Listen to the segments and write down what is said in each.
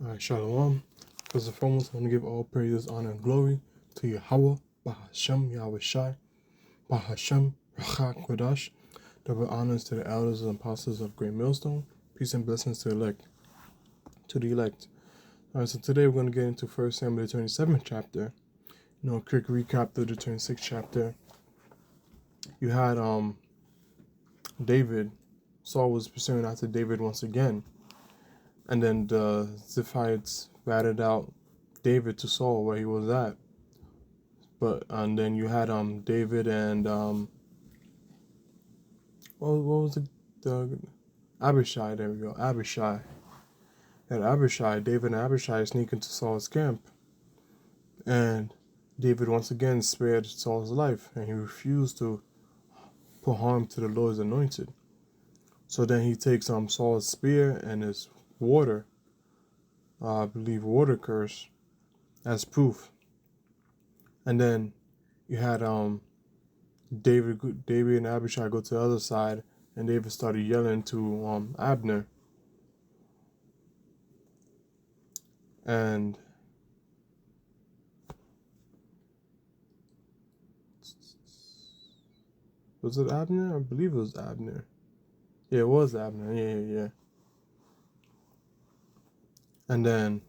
All right, Shalom. First and foremost, I want to give all praises, honor, and glory to Yahweh, Bahashem, Yahweh Shai, Bahashem, Rachak Kodash. Double honors to the elders and apostles of Great Millstone. Peace and blessings to the elect. All right, so today we're going to get into 1 Samuel, the 27th chapter. A quick recap of the 26th chapter. You had David. Saul was pursuing after David once again. And then the Ziphites ratted out David to Saul where he was at. And then you had David and what was the Abishai? There we go, Abishai. And David and Abishai sneak into Saul's camp, and David once again spared Saul's life, and he refused to put harm to the Lord's anointed. So then he takes Saul's spear and his water, I believe water curse, as proof. And then you had David and Abishai go to the other side, and David started yelling to Abner. And was it Abner? I believe it was Abner. Yeah, it was Abner. Yeah. And then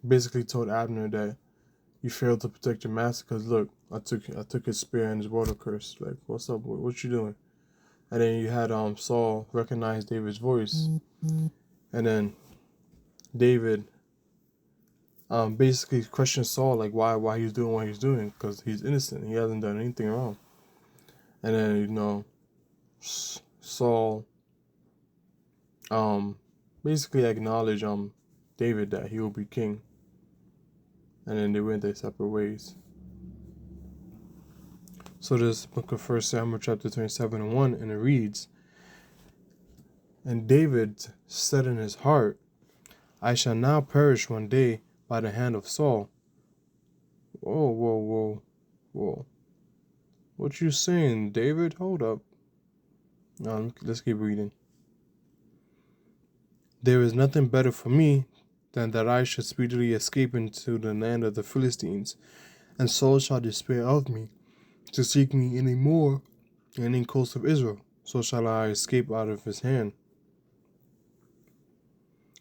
basically told Abner that you failed to protect your master because look, I took his spear and his water curse. Like, what's up? What you doing? And then you had Saul recognize David's voice, and then David basically questioned Saul like why he's doing what he's doing, because he's innocent. He hasn't done anything wrong. And then Saul basically acknowledged David that he will be king. And then they went their separate ways. So this book of 1 Samuel chapter 27:1, and it reads, "And David said in his heart, I shall now perish one day by the hand of Saul." Whoa. What you saying, David? Hold up. Let's keep reading. "There is nothing better for me than that I should speedily escape into the land of the Philistines, and Saul shall despair of me, to seek me any more in any coast of Israel. So shall I escape out of his hand."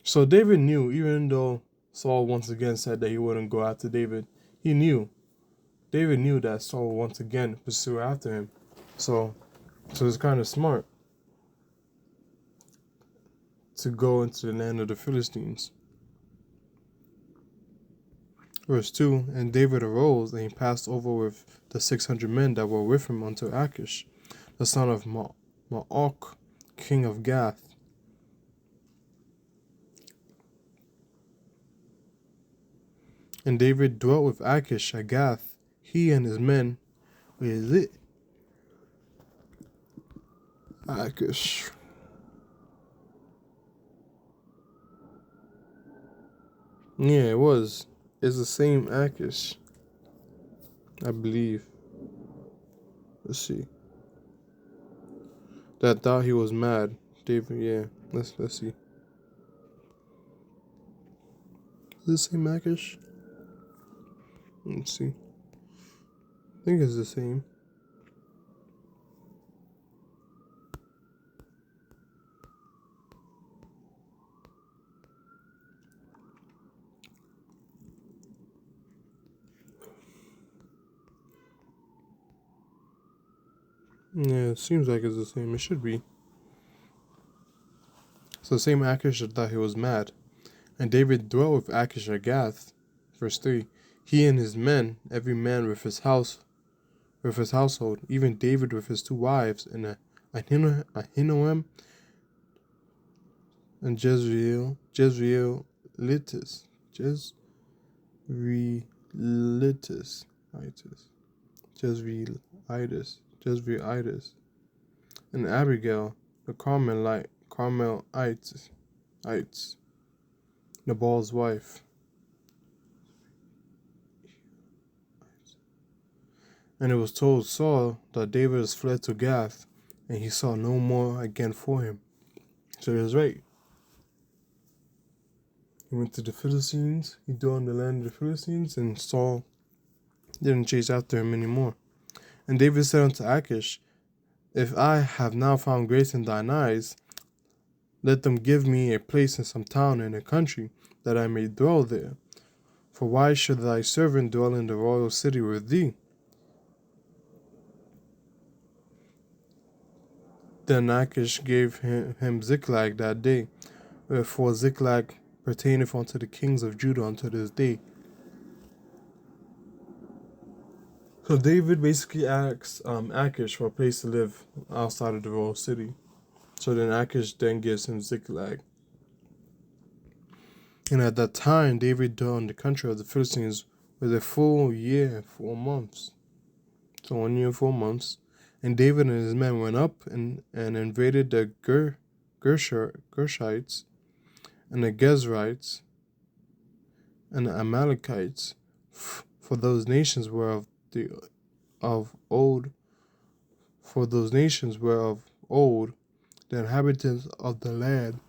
So David knew, even though Saul once again said that he wouldn't go after David, David knew that Saul would once again pursue after him. So it's kind of smart to go into the land of the Philistines. Verse 2, "And David arose, and he passed over with the 600 men that were with him unto Achish, the son of Maok, king of Gath. And David dwelt with Achish at Gath, he and his men." Where is it? Achish. Yeah, it was. It's the same Achish, I believe. Let's see. That thought he was mad. David, yeah. Let's see. Is it the same Achish? Let's see. I think it's the same. Yeah, it seems like it's the same. It should be. So the same Achish that thought he was mad. "And David dwelt with Achish at Gath." Verse 3, "He and his men, every man with his household, even David with his 2 wives, and Ahinoam and Jezreelites, and Abigail, the Carmelites, Nabal's wife. And it was told Saul that David has fled to Gath, and he saw no more again for him." So he was right. He went to the Philistines. He dwelt in the land of the Philistines, and Saul didn't chase after him anymore. And David said unto Achish, If I have now found grace in thine eyes, let them give me a place in some town in a country, that I may dwell there. For why should thy servant dwell in the royal city with thee? Then Achish gave him Ziklag that day, wherefore Ziklag pertaineth unto the kings of Judah unto this day. So David basically asks Achish for a place to live outside of the royal city. So then Achish then gives him Ziklag. And at that time, David dwelt in the country of the Philistines with a full year and 4 months. So 1 year and 4 months. And David and his men went up and invaded the Gershites and the Gezrites and the Amalekites, for those nations were of old. For those nations were of old the inhabitants of the land.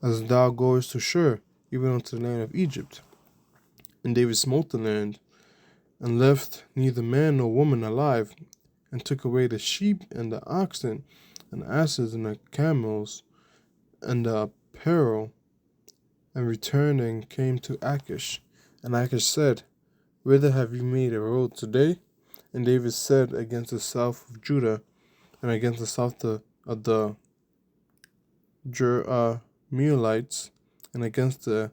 As thou goest to Shur, even unto the land of Egypt. And David smote the land, and left neither man nor woman alive, and took away the sheep and the oxen, and asses and the camels, and the apparel, and returned and came to Achish. And Achish said, Whither have you made a road today? And David said, Against the south of Judah, and against the south of the Jerahmeelites, and against the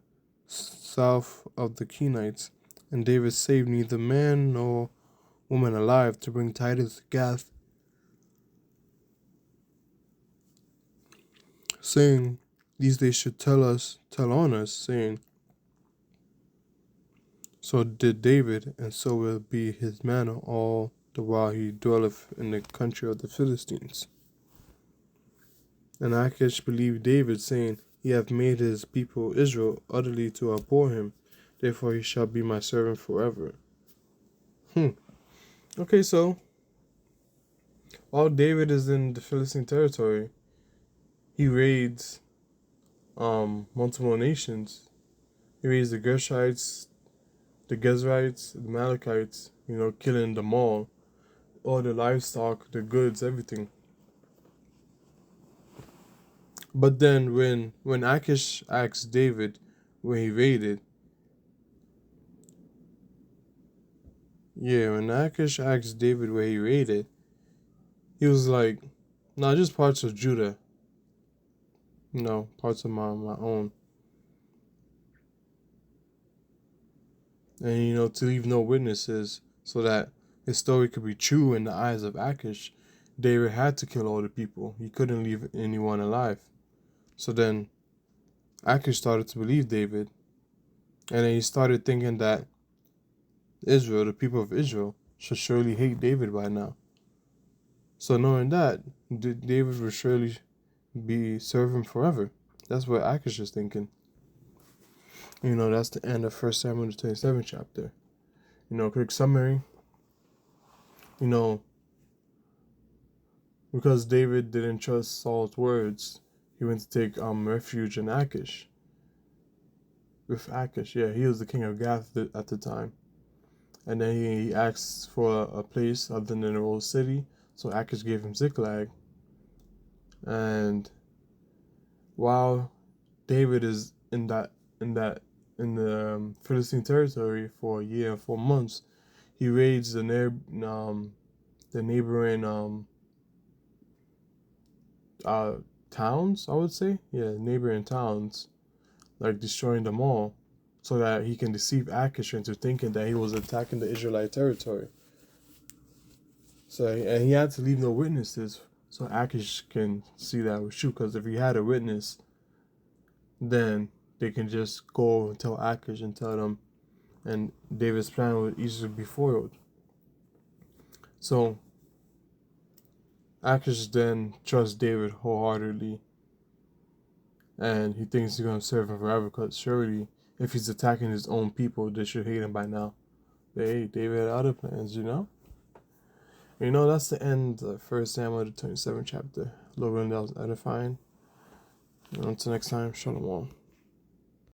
south of the Kenites. And David saved neither man nor woman alive to bring tidings to Gath, saying, These they should tell on us, saying, So did David, and so will be his manner all the while he dwelleth in the country of the Philistines. And Achish believed David, saying, He hath made his people Israel utterly to abhor him, therefore he shall be my servant forever. Okay, so while David is in the Philistine territory, he raids multiple nations. He raids the Gershites, the Gezrites, the Amalekites, killing them all the livestock, the goods, everything. But then when Achish asked David where he raided, when Achish asked David where he raided, he was like, no, just parts of Judah. Parts of my own. And, to leave no witnesses so that his story could be true in the eyes of Achish, David had to kill all the people. He couldn't leave anyone alive. So then Achish started to believe David. And then he started thinking that Israel, the people of Israel, should surely hate David by now. So knowing that, David will surely be serving forever. That's what Achish is thinking. That's the end of 1 Samuel 27 chapter. Quick summary. Because David didn't trust Saul's words, he went to take refuge in Achish. With Achish, he was the king of Gath at the time. And then he asked for a place other than the old city, so Achish gave him Ziklag. And while David is in the Philistine territory for a year and 4 months, he raids the neighboring towns, I would say. Neighboring towns, like destroying them all, so that he can deceive Achish into thinking that he was attacking the Israelite territory. And he had to leave no witnesses so Achish can see that it was true. Because if he had a witness, then they can just go and tell Achish and tell them, and David's plan would easily be foiled. So Achish then trusts David wholeheartedly, and he thinks he's going to serve him forever, because surely if he's attacking his own people, they should hate him by now. But hey, David had other plans, That's the end of 1 Samuel 27 chapter. Lord willing, that was edifying. And until next time, shalom.